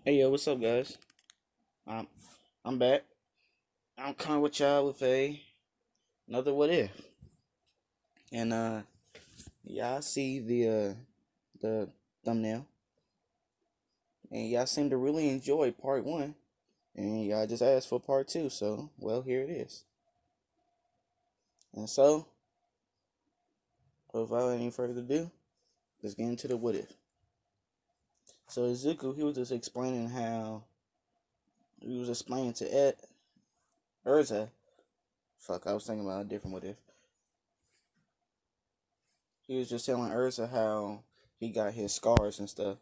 Hey yo, what's up, guys? Um, I'm back. I'm coming with y'all with another what if, and y'all see the thumbnail, and y'all seem to really enjoy part one, and y'all just asked for part two, so well here it is. And so, without any further ado, let's get into the what if. So Izuku, he was just explaining how he was explaining to Urza. Fuck, I was thinking about a different what if. He was just telling Urza how he got his scars and stuff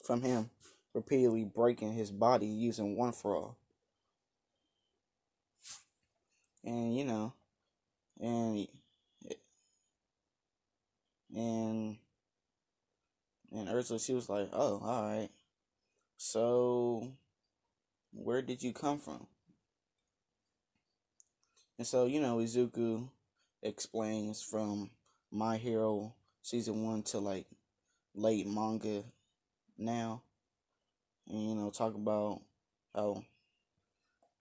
from him repeatedly breaking his body using one for all. And and and and Ursula, she was like, "Oh, all right. So where did you come from?" And so Izuku explains from My Hero season 1 to like late manga now, and talk about how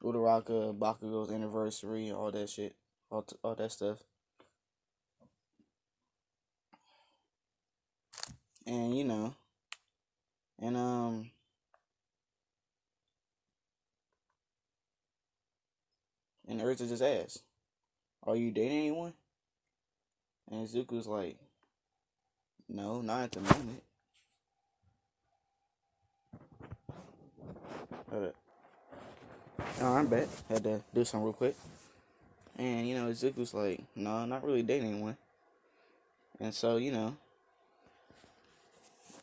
Uraraka, Bakugo's anniversary, all that shit, all that stuff. And and and Urza just asked, "Are you dating anyone?" And Zuko's like, "No, not at the moment." Hold up. Oh, I'm back. Had to do something real quick. And Zuko's like, "No, not really dating anyone." And so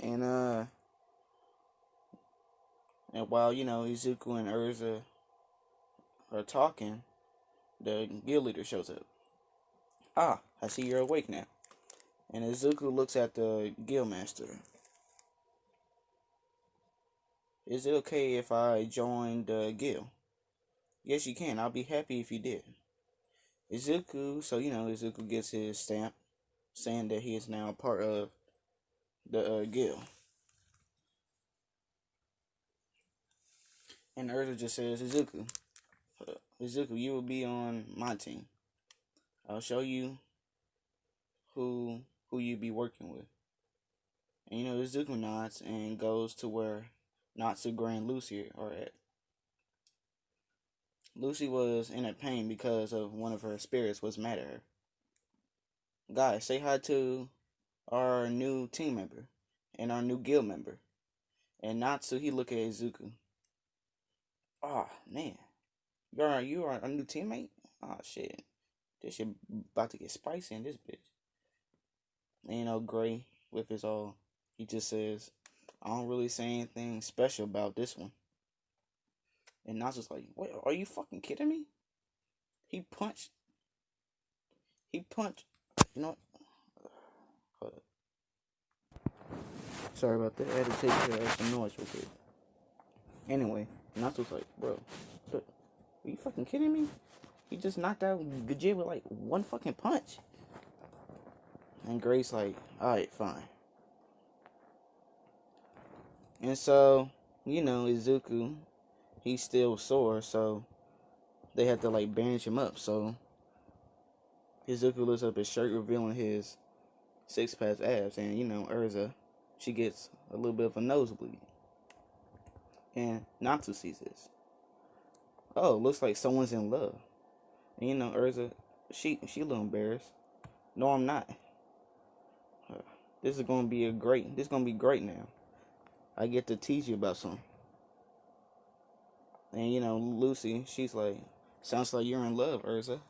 and and while Izuku and Urza are talking, the guild leader shows up. "Ah, I see you're awake now." And Izuku looks at the guild master. "Is it okay if I join the guild?" "Yes, you can. I'll be happy if you did." Izuku gets his stamp saying that he is now part of the guild. And Urza just says, Izuku, you will be on my team. I'll show you who you be working with." And Izuku nods and goes to where Natsugra and Lucy are at. Lucy was in a pain because of one of her spirits was mad at her. "Guys, say hi to our new team member and our new guild member." And Natsu, he look at Izuku. "Oh man, you are a new teammate? Oh shit. This shit about to get spicy in this bitch." And Gray with his all, he just says, "I don't really say anything special about this one." And Natsu's like, "What, are you fucking kidding me?" He punched he punched you know what? Hold up. Sorry about that. I had to take care of some noise real quick. Anyway, Natsu's like, "Bro, are you fucking kidding me? He just knocked out Gajit with like one fucking punch." And Gray's like, "Alright, fine." And so, Izuku, he's still sore, so they have to like bandage him up. So Izuku lifts up his shirt, revealing his six-pack abs, and Urza, she gets a little bit of a nosebleed. And Natsu sees this. "Oh, looks like someone's in love." And Urza, she a little embarrassed. "No, I'm not. Uh, This is gonna be great now. I get to teach you about something." And Lucy, she's like, "Sounds like you're in love, Urza."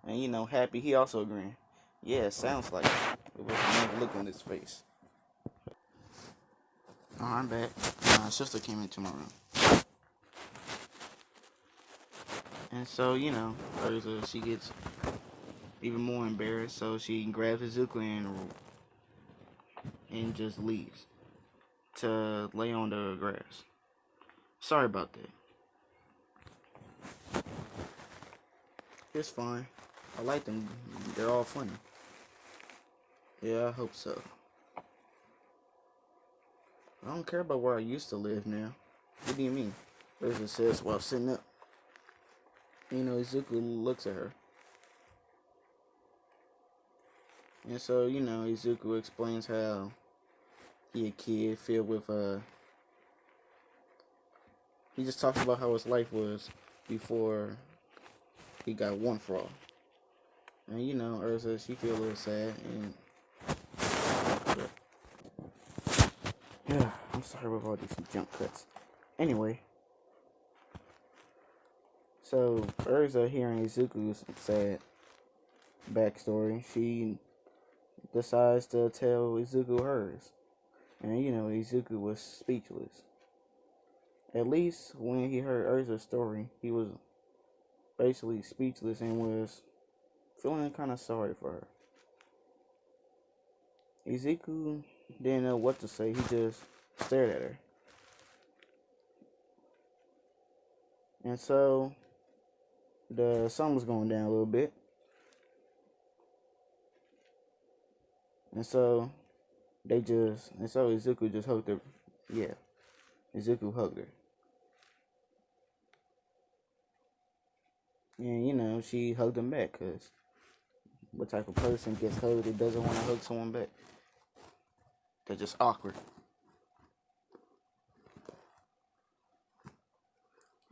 And Happy, he also agreeing. "Yeah, sounds like it." It was another look on his face. Oh, I'm back. My sister came into my room. And so, Urza, she gets even more embarrassed, so she grabs Izuku and just leaves to lay on the grass. Sorry about that. It's fine. I like them. They're all funny. Yeah, I hope so. I don't care about where I used to live now. What do you mean? Urza says while sitting up. Izuku looks at her. And so, Izuku explains how he a kid filled with, he just talks about how his life was before he got one for all. And, Urza, she feel a little sad, and, yeah, I'm sorry about all these jump cuts. Anyway, so Urza, hearing Izuku's sad backstory, she decides to tell Izuku hers. And, Izuku was speechless. At least when he heard Urza's story, he was basically speechless and was feeling kind of sorry for her. Izuku didn't know what to say. He just stared at her. And so the sun was going down a little bit. And so Izuku just hugged her. Yeah, Izuku hugged her. And, she hugged him back, because what type of person gets hugged that doesn't want to hug someone back? They're just awkward.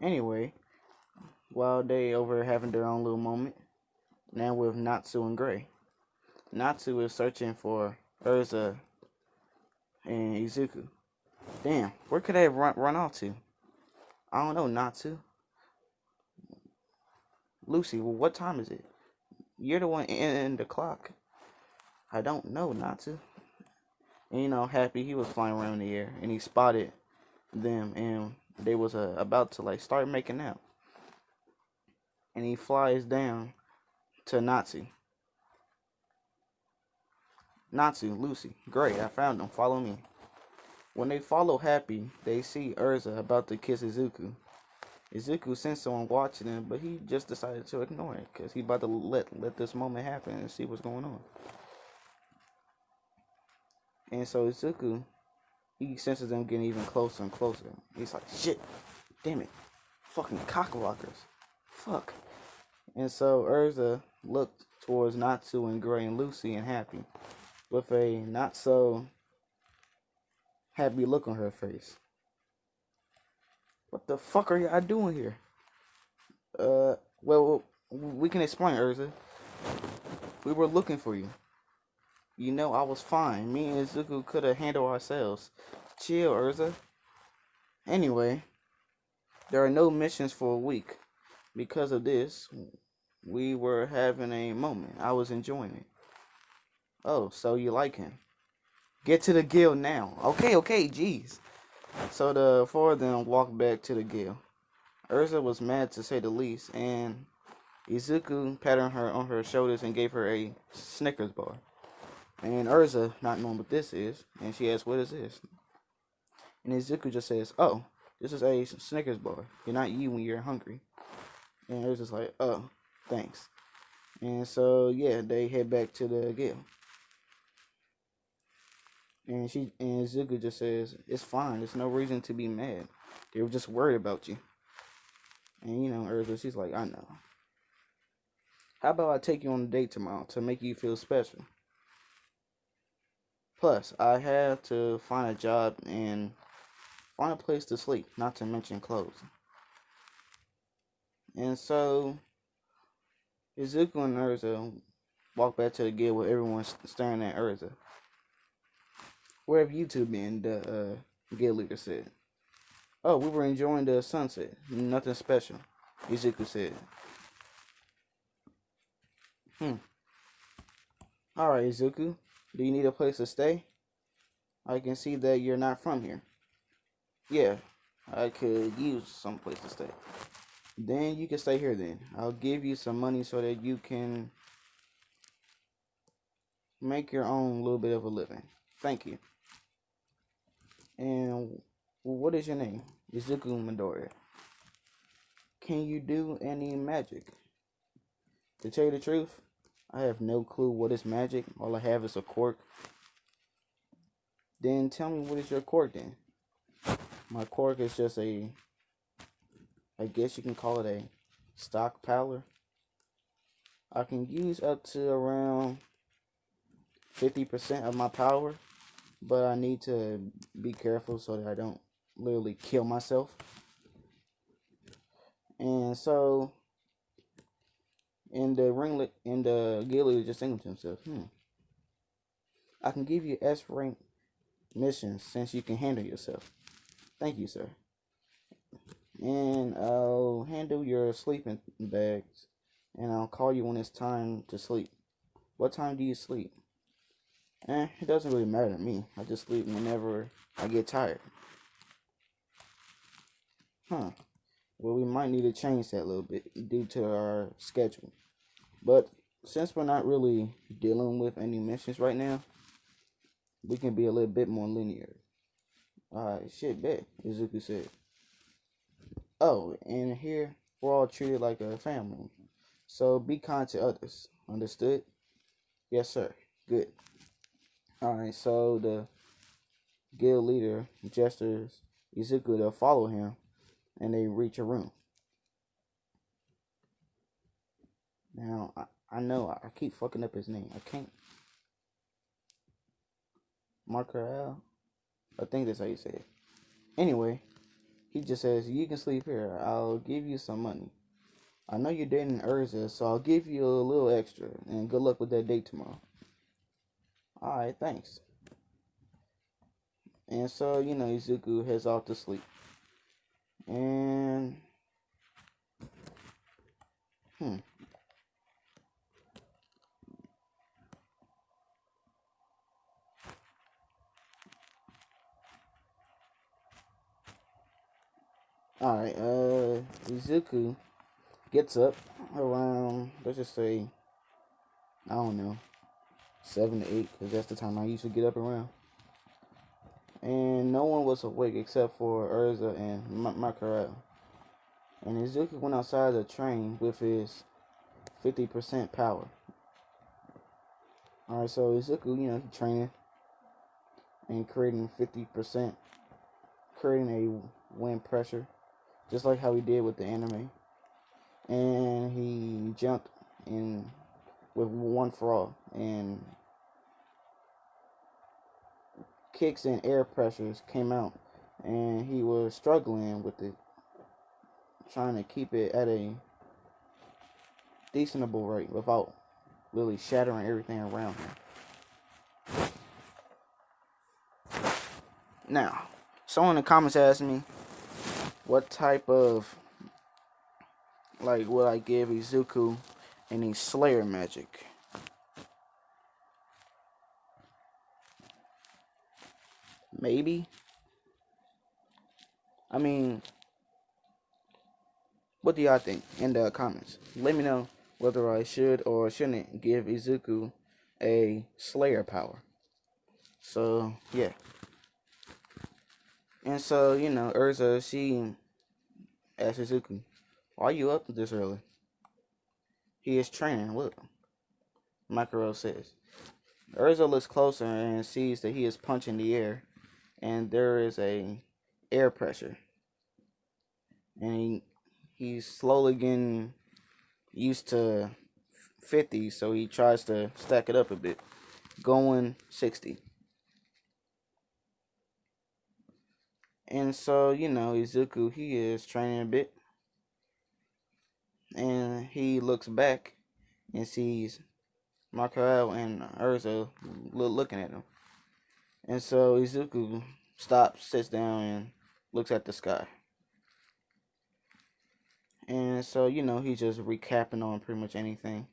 Anyway, while they over having their own little moment, now with Natsu and Gray. Natsu is searching for Urza and Izuku. Damn, where could they have run off to? I don't know, Natsu. Lucy, well, what time is it? You're the one in the clock. I don't know, Natsu. And, Happy, he was flying around in the air, and he spotted them, and they was about to, start making out. And he flies down to Natsu. Natsu, Lucy, great, I found them, follow me. When they follow Happy, they see Urza about to kiss Izuku. Izuku sensed someone watching him, but he just decided to ignore it, because he about to let this moment happen and see what's going on. And so Izuku, he senses them getting even closer and closer. He's like, shit, damn it, fucking cockwalkers, fuck. And so Urza looked towards Natsu and Gray and Lucy and Happy, with a not so happy look on her face. What the fuck are y'all doing here? Well, we can explain, Urza. We were looking for you. I was fine. Me and Izuku could have handled ourselves. Chill, Urza. Anyway, there are no missions for a week. Because of this, we were having a moment. I was enjoying it. Oh, so you like him? Get to the guild now. Okay, jeez. So the four of them walked back to the guild. Urza was mad to say the least, and Izuku patted her on her shoulders and gave her a Snickers bar. And Urza, not knowing what this is, and she asks, what is this? And Izuku just says, oh, this is a Snickers bar. You're not you when you're hungry. And Urza's like, oh, thanks. And so, yeah, they head back to the guild. And Izuku just says, it's fine. There's no reason to be mad. They were just worried about you. And, Urza, she's like, I know. How about I take you on a date tomorrow to make you feel special? Plus, I have to find a job and find a place to sleep, not to mention clothes. And so, Izuku and Urza walk back to the guild with everyone staring at Urza. Where have you two been? The guild leader said. Oh, we were enjoying the sunset. Nothing special, Izuku said. Alright, Izuku. Do you need a place to stay? I can see that you're not from here. Yeah, I could use some place to stay. Then you can stay here then. I'll give you some money so that you can make your own little bit of a living. Thank you. And what is your name? Izuku Midoriya. Can you do any magic? To tell you the truth, I have no clue what is magic. All I have is a quirk. Then tell me, what is your quirk then? My quirk is just a, I guess you can call it a stock power. I can use up to around 50% of my power, but I need to be careful so that I don't literally kill myself. And so, in the guild leader just thinking to himself, I can give you S rank missions since you can handle yourself. Thank you, sir. And I'll handle your sleeping bags, and I'll call you when it's time to sleep. What time do you sleep? It doesn't really matter to me. I just sleep whenever I get tired. Huh. Well, we might need to change that a little bit due to our schedule. But since we're not really dealing with any missions right now, we can be a little bit more linear. Alright, shit, bet, Izuku said. Oh, and here, we're all treated like a family. So be kind to others. Understood? Yes, sir. Good. Alright, so the guild leader gestures Izuku to follow him, and they reach a room. Now, I know I keep fucking up his name. I can't. Marker Al? I think that's how you say it. Anyway, he just says, you can sleep here. I'll give you some money. I know you're dating Urza, so I'll give you a little extra. And good luck with that date tomorrow. Alright, thanks. And so, Izuku heads off to sleep. And... Alright, Izuku gets up around, let's just say, I don't know, 7 to 8, because that's the time I usually get up around. And no one was awake except for Urza and Makarel. And Izuku went outside the train with his 50% power. Alright, so Izuku, he training and creating 50%, creating a wind pressure, just like how he did with the anime. And he jumped in with one for all, and kicks and air pressures came out, and he was struggling with it, trying to keep it at a decentable rate without really shattering everything around him. Now, someone in the comments asked me what type of, would I give Izuku any Slayer magic? Maybe. I mean, what do y'all think in the comments? Let me know whether I should or shouldn't give Izuku a Slayer power. So, yeah. And so, Urza, she asked Izuku, why are you up this early? He is training, look, Makaro says. Urza looks closer and sees that he is punching the air, and there is a air pressure. And he's slowly getting used to 50, so he tries to stack it up a bit, going 60. And so, Izuku, he is training a bit, and he looks back and sees Makael and Urza looking at him. And so Izuku stops, sits down, and looks at the sky. And so, he's just recapping on pretty much anything.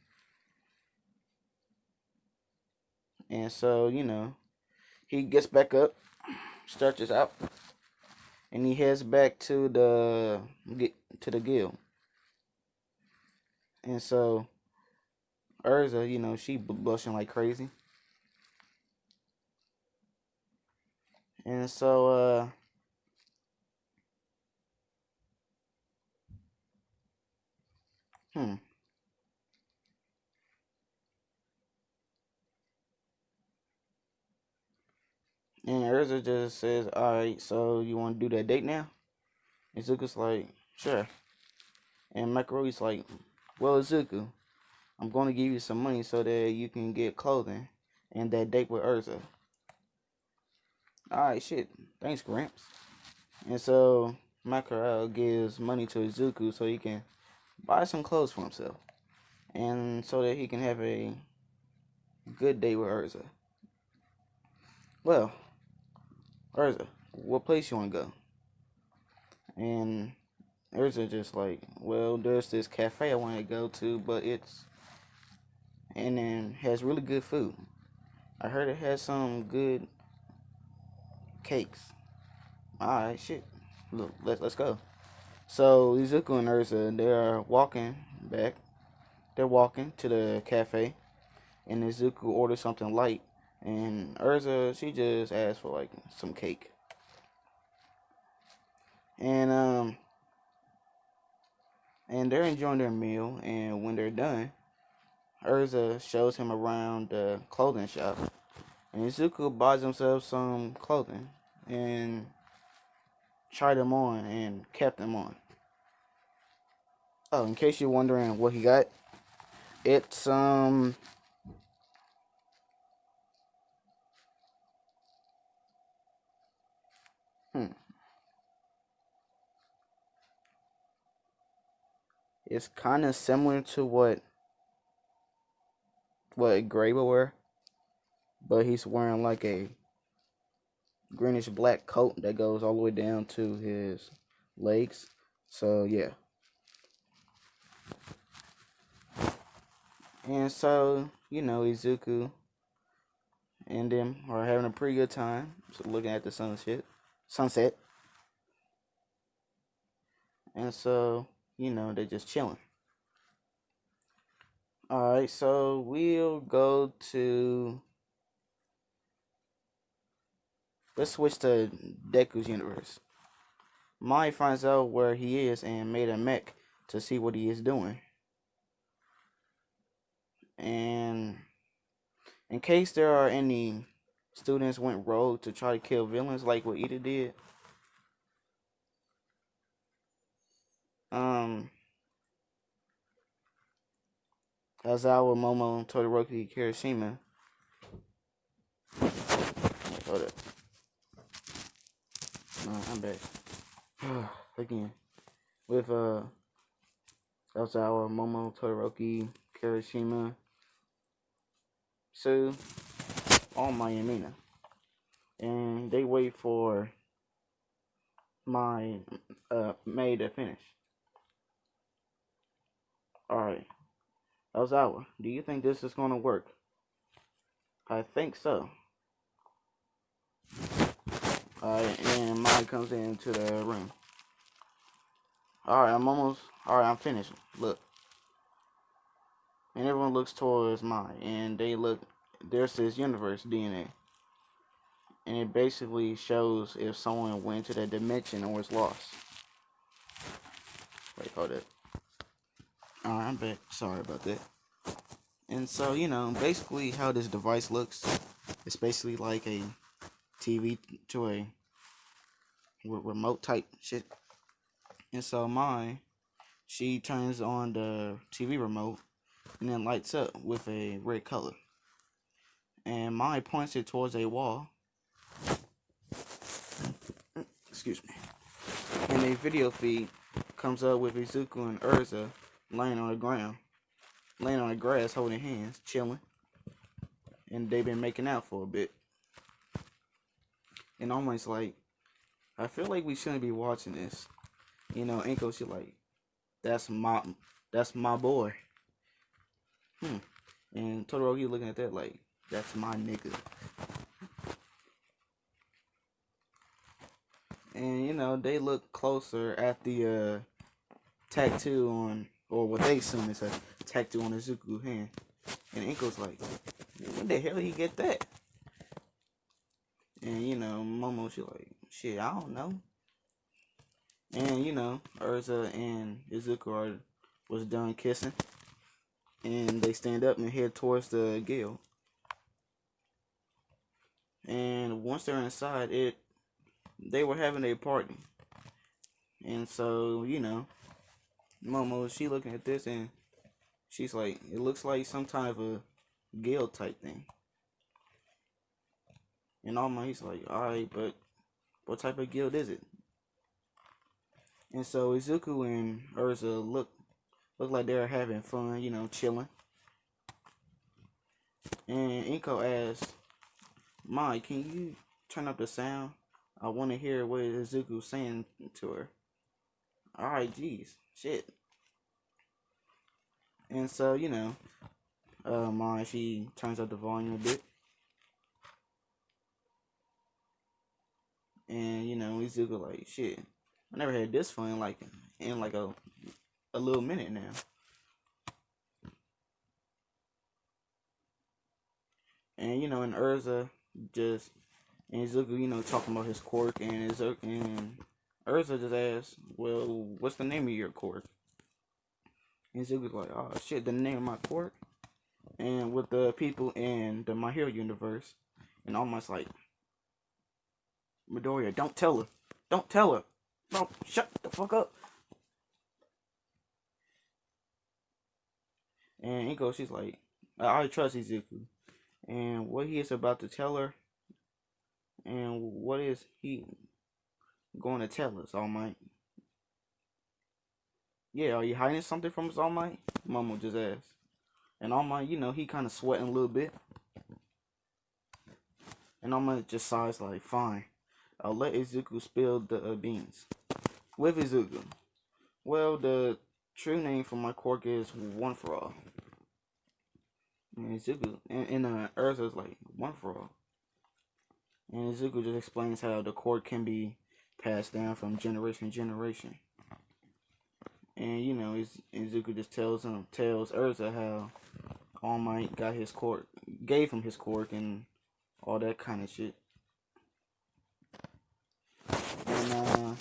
And so, he gets back up, stretches out, and he heads back to the guild. And so Urza, she blushing like crazy. And so And Urza just says, alright, so you want to do that date now? And Zuko's like, sure. And Makaro's like, well, Zuko, I'm going to give you some money so that you can get clothing and that date with Urza. Alright, shit. Thanks, Gramps. And so Makaro gives money to Izuku so he can buy some clothes for himself. And so that he can have a good day with Urza. Well, Urza, what place you want to go? And Urza just like, well, there's this cafe I want to go to, but and then has really good food. I heard it has some good cakes. Alright, shit. Look, let's go. So Izuku and Urza, they are walking back. They're walking to the cafe, and Izuku orders something light, and Urza, she just asks for like some cake. And and they're enjoying their meal, and when they're done, Urza shows him around the clothing shop, and Izuku buys himself some clothing and tried them on and kept them on. Oh, in case you're wondering what he got, it's hmm, it's kind of similar to what Gray will wear, but he's wearing like a greenish black coat that goes all the way down to his legs. So yeah. And so, Izuku and them are having a pretty good time. So looking at the sunset. And so, they're just chilling. Alright, so we'll go to, let's switch to Deku's universe. Mai finds out where he is and made a mech to see what he is doing. And in case there are any students went rogue to try to kill villains like what Ida did, Azawa, Momo, Todoroki, Kirishima. Hold up. No, I'm back. Again. With Azawa, Momo, Todoroki, Kirishima, Sue, all Mai and Mina. And they wait for my May to finish. Alright. Ozawa, do you think this is going to work? I think so. Alright, and Mai comes into the room. Alright, I'm finished. Look. And everyone looks towards Mai, and there's this universe DNA. And it basically shows if someone went to that dimension or was lost. Wait, hold it. Alright, I'm back. Sorry about that. And so, basically how this device looks, it's basically like a TV to a remote type shit. And so she turns on the TV remote and then lights up with a red color. And Mai points it towards a wall. Excuse me. And a video feed comes up with Izuku and Urza laying on the grass, holding hands, chilling. And they've been making out for a bit. And almost like, I feel like we shouldn't be watching this. Inko, she like, that's my boy. And Todoroki looking at that like, that's my nigga. And they look closer at the tattoo on, or what they assume is a tattoo on Izuku's hand. And Inko's like, when the hell did he get that? And Momo, she like, shit, I don't know. And Urza and Izuku was done kissing. And they stand up and head towards the guild. And once they're inside, they were having a party. And so, Momo, she looking at this and she's like, it looks like some kind of a guild type thing. And All Might, he's like, alright, but what type of guild is it? And so Izuku and Urza look like they're having fun, chilling. And Inko asks, Mai, can you turn up the sound? I want to hear what Izuku's saying to her. Alright, geez, shit. And so, Mai, she turns up the volume a bit. And, Izuku like, shit, I never had this fun in a little minute now. And, and Urza just, and Izuku, talking about his quirk, and Urza just asks, well, what's the name of your quirk? And Izuku's like, oh shit, the name of my quirk? And with the people in the My Hero universe, and almost like, Midoriya, don't tell her. Don't tell her. Don't, shut the fuck up. And Inko, she's like, I trust Izuku. And what he is about to tell her, and what is he going to tell us, All Might? Yeah, are you hiding something from us, All Might? Momo just asked. And All Might, he kind of sweating a little bit. And All Might just sighs like, fine, I'll let Izuku spill the beans. With Izuku. Well, the true name for my quirk is One for All. And Izuku, and Urza's like, One for All. And Izuku just explains how the quirk can be passed down from generation to generation. And Izuku just tells Urza how All Might got his quirk, gave him his quirk, and all that kind of shit. And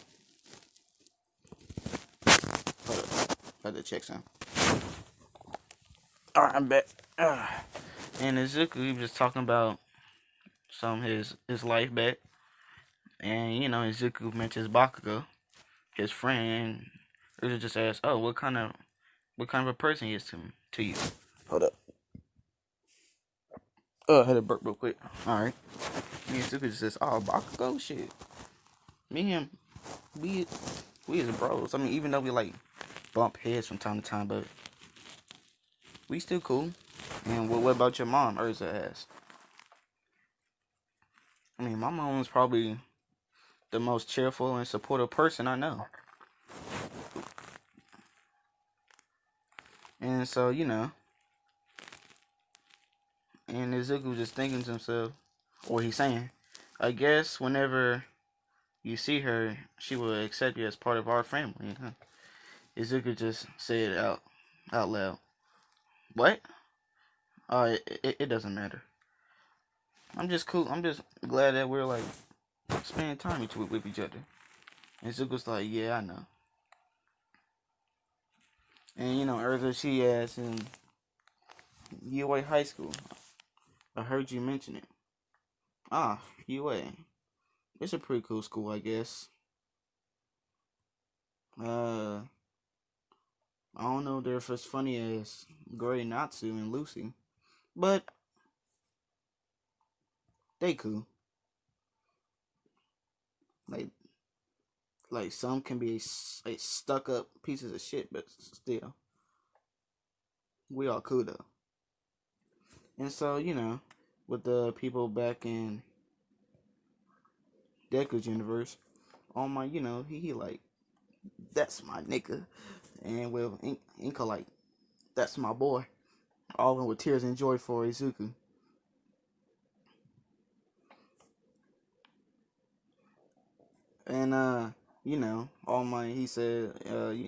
hold up, had to check some. Alright, I'm back. And Izuku, he was just talking about some of his life back. And Izuku mentions Bakugo, his friend. Urza just asked, "Oh, what kind of a person he is to you?" Hold up. I had to burp real quick. All right. Me and Izuku just says, "Oh, Bakugo, shit. Me and him, we is bros. I mean, even though we like bump heads from time to time, but we still cool." And what about your mom? Urza asked. I mean, my mom was probably the most cheerful and supportive person I know. And so, and Izuku was just thinking to himself, or he's saying, I guess whenever you see her, she will accept you as part of our family. Huh? Izuku just said out loud. What? It doesn't matter. I'm just cool. I'm just glad that we're like spending time with each other. And Izuku's like, yeah, I know. And Urza, she asked him, UA High School. I heard you mention it. Ah, UA. It's a pretty cool school, I guess. I don't know if they're as funny as Gray Natsu and Lucy, but they cool. Like some can be a stuck up pieces of shit, but still, we all cool though. And so with the people back in Deku's universe, All Might, he like, that's my nigga, and with Inka like, that's my boy. All with tears and joy for Izuku. And All Might, he said,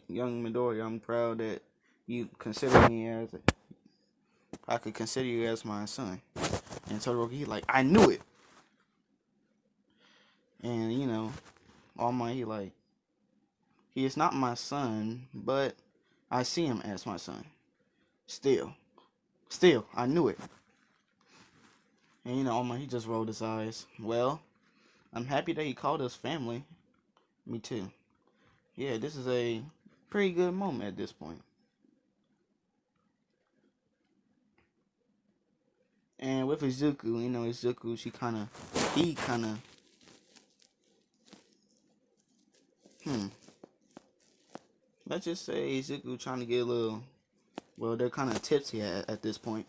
young Midori, I'm proud that you consider me as I could consider you as my son. And Todoroki, he like, I knew it. And All Might, he like, he is not my son, but I see him as my son. Still, I knew it. And Omar, he just rolled his eyes. Well, I'm happy that he called us family. Me too. Yeah, this is a pretty good moment at this point. And with Izuku, Izuku, he kind of, let's just say Izuku trying to get a little, well, they're kind of tipsy at this point.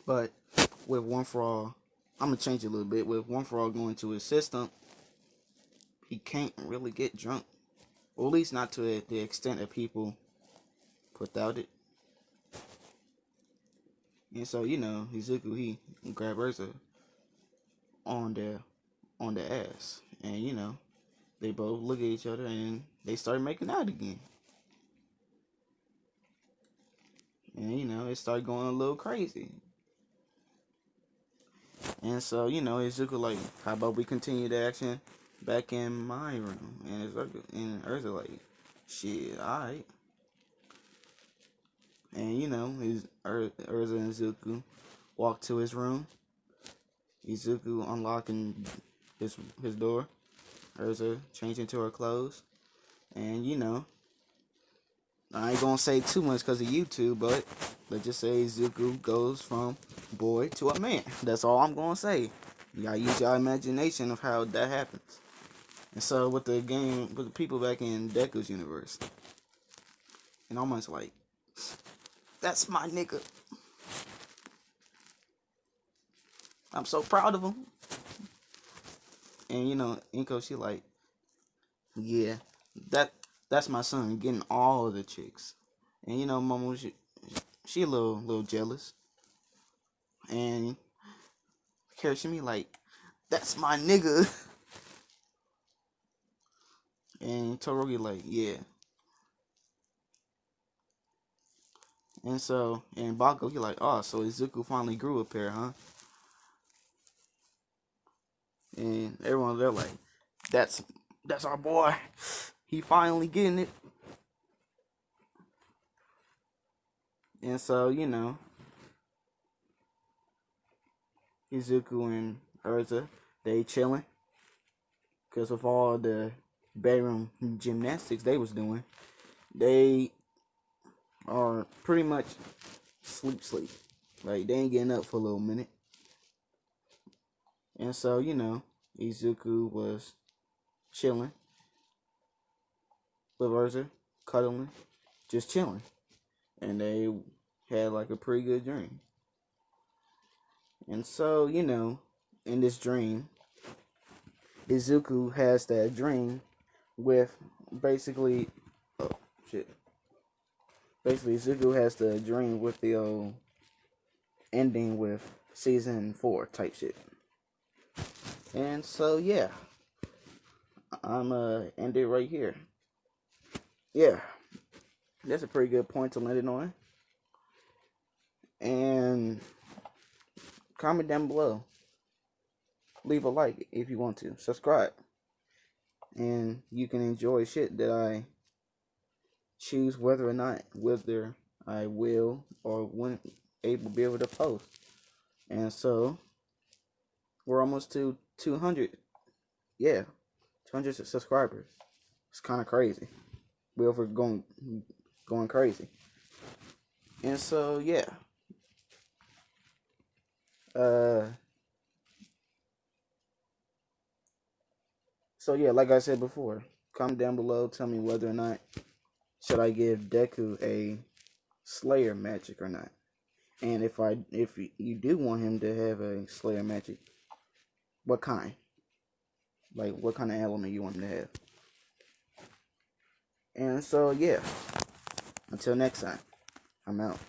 But with One For All, I'm going to change it a little bit. With One For All going to his system, he can't really get drunk. Or at least not to the extent that people put out it. And so, Izuku, he grabbed Urza on the ass. And, they both look at each other and they start making out again. And, it started going a little crazy. And so, Izuku like, how about we continue the action back in my room? And Urza like, shit, alright. And Urza and Izuku walk to his room. Izuku unlocking his door. Urza changing to her clothes. And I ain't gonna say too much because of YouTube, but let's just say Izuku goes from boy to a man. That's all I'm gonna say. You gotta use your imagination of how that happens. And so with the people back in Deku's universe, and almost like, that's my nigga. I'm so proud of him. And Inko, she like, yeah, that's my son getting all the chicks. And Momo, she a little jealous. And Kirishimi like, that's my nigga. And Torogi like, yeah. And so, and Bako, he like, oh, so Izuku finally grew a pair, huh? And everyone, they're like, that's our boy. He finally getting it. And so, Izuku and Urza, they chilling. Because of all the bedroom gymnastics they was doing, they are pretty much sleep. Like, they ain't getting up for a little minute. And so, Izuku was chilling with Urza, cuddling, just chilling. And they had like a pretty good dream. And so, in this dream, Izuku has that dream with basically, basically Izuku has the dream with the ending with season 4 type shit. And so, yeah, I'm end it right here. Yeah, that's a pretty good point to land it on. And comment down below. Leave a like if you want to. Subscribe. And you can enjoy shit that I choose whether I will or wouldn't be able to post. And so, we're almost to 200. Yeah, 200 subscribers. It's kind of crazy. We're going crazy. And so, yeah. So yeah, like I said before, comment down below, tell me whether or not should I give Deku a Slayer magic or not. And if you do want him to have a Slayer magic, what kind? Like, what kind of element you want him to have? And so, yeah. Until next time, I'm out.